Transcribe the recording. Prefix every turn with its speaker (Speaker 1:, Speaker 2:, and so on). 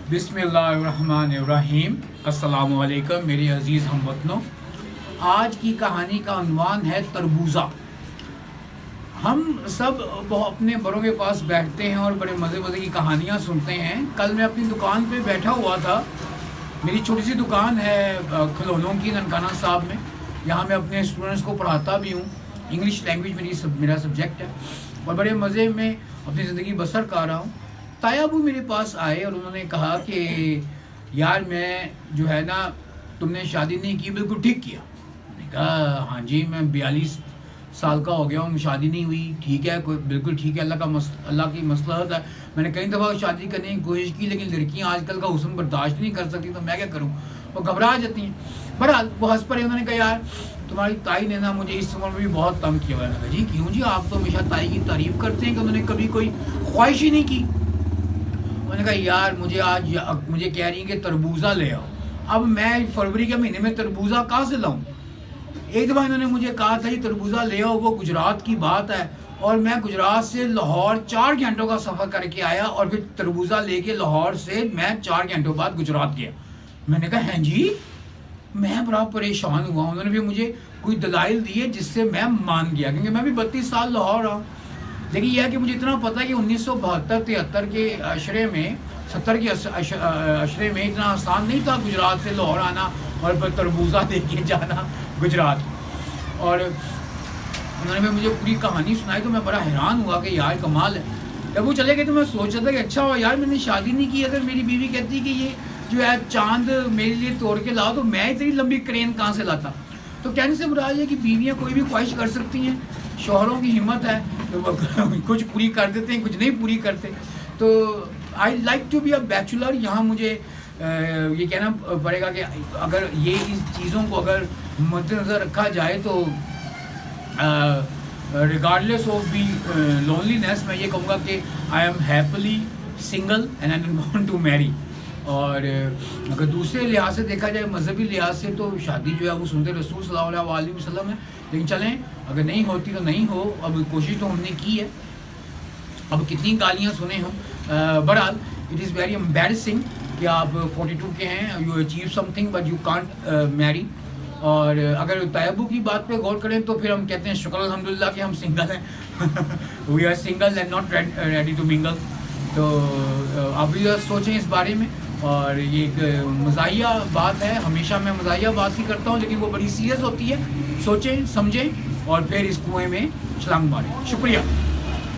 Speaker 1: बिस्मिल्लाहिर्रहमानिर्रहीम। अस्सलाम वालेकुम मेरे अजीज़ हमवतनों। आज की कहानी का उन्वान है तरबूज़ा। हम सब अपने बड़ों के पास बैठते हैं और बड़े मज़े की कहानियाँ सुनते हैं। कल मैं अपनी दुकान पे बैठा हुआ था। मेरी छोटी सी दुकान है खिलौनों की ननकाना साहब में। यहाँ मैं अपने स्टूडेंट्स को पढ़ाता भी हूँ। इंग्लिश लैंग्वेज मेरा सब्जेक्ट है और बड़े मज़े में अपनी ज़िंदगी बसर कर रहा हूँ। तायाबू मेरे पास आए और उन्होंने कहा कि यार मैं जो है ना, तुमने शादी नहीं की, बिल्कुल ठीक किया। मैंने कहा हाँ जी, मैं 42 साल का हो गया हूँ, शादी नहीं हुई, ठीक है, कोई बिल्कुल ठीक है, अल्लाह की मसलहत है। मैंने कई दफ़ा शादी करने की कोशिश की लेकिन लड़कियाँ आजकल का हुस्न बर्दाश्त नहीं कर सकती, तो मैं क्या करूँ, वो घबरा जाती हैं। बहरहाल वो हंस पड़े। उन्होंने कहा यार तुम्हारी ताई ने ना मुझे इस उम्र में भी बहुत तंग किया हुआ है। मैंने कहा जी क्यों जी, आप तो हमेशा ताई की तारीफ़ करते हैं कि उन्होंने कभी कोई ख्वाहिश ही नहीं की। मैंने कहा यार मुझे कह रही है कि तरबूज़ा ले आओ। अब मैं फरवरी के महीने में तरबूज़ा कहाँ से लाऊं? एक दफ़ा इन्होंने मुझे कहा था ये तरबूज़ा ले आओ, वो गुजरात की बात है, और मैं गुजरात से लाहौर 4 घंटों का सफ़र करके आया और फिर तरबूज़ा लेके लाहौर से मैं 4 घंटों बाद गुजरात गया। मैंने कहा हैं जी, मैं बड़ा परेशान हुआ। उन्होंने भी मुझे कोई दलाइल दिए जिससे मैं मान गया, क्योंकि मैं भी 32 साल लाहौर रहा। लेकिन यह है कि मुझे इतना पता है कि 1972-73 के अशरे में 70 के अशरे में इतना आसान नहीं था गुजरात से लाहौर आना और फिर तरबूज़ा लेके जाना गुजरात। और उन्होंने भी मुझे पूरी कहानी सुनाई तो मैं बड़ा हैरान हुआ कि यार कमाल है। जब वो चले गए तो मैं सोच रहा था कि अच्छा हुआ यार मैंने शादी नहीं की। अगर मेरी बीवी कहती कि ये जो है चांद मेरे लिए तोड़ के लाओ, तो मैं इतनी लंबी क्रेन कहाँ से लाता। तो कहने से बुरा है कि बीवियाँ कोई भी ख्वाहिश कर सकती हैं, शौहरों की हिम्मत है तो वो कुछ पूरी कर देते हैं, कुछ नहीं पूरी करते। तो I like to be a bachelor. यहाँ मुझे ये कहना पड़ेगा कि अगर ये इस चीज़ों को अगर मद्देनज़र रखा जाए तो रिगार्डलेस ऑफ बी लोनलीनेस, मैं ये कहूँगा कि I am happily single and I don't want to marry. और अगर दूसरे लिहाज से देखा जाए, मजहबी लिहाज से, तो शादी जो है वो सुन्नत रसूल सल्लल्लाहु अलैहि वसल्लम है। लेकिन चलें, अगर नहीं होती तो नहीं हो, अब कोशिश तो हमने की है, अब कितनी गालियाँ सुने हों। बहरहाल इट इज़ वेरी एम्बैरसिंग कि आप 42 के हैं, you achieve something but you can't marry. और अगर तायबू की बात पे गौर करें तो फिर हम कहते हैं शुक्र अल्हम्दुलिल्लाह कि हम सिंगल हैं। We are single and not ready to mingle. तो आप भी सोचें इस बारे में। और ये एक मज़ाहिया बात है, हमेशा मैं मज़ाहिया बात ही करता हूँ लेकिन वो बड़ी सीरियस होती है। सोचें समझें और फिर इस कुएं में छलांग मारें। शुक्रिया।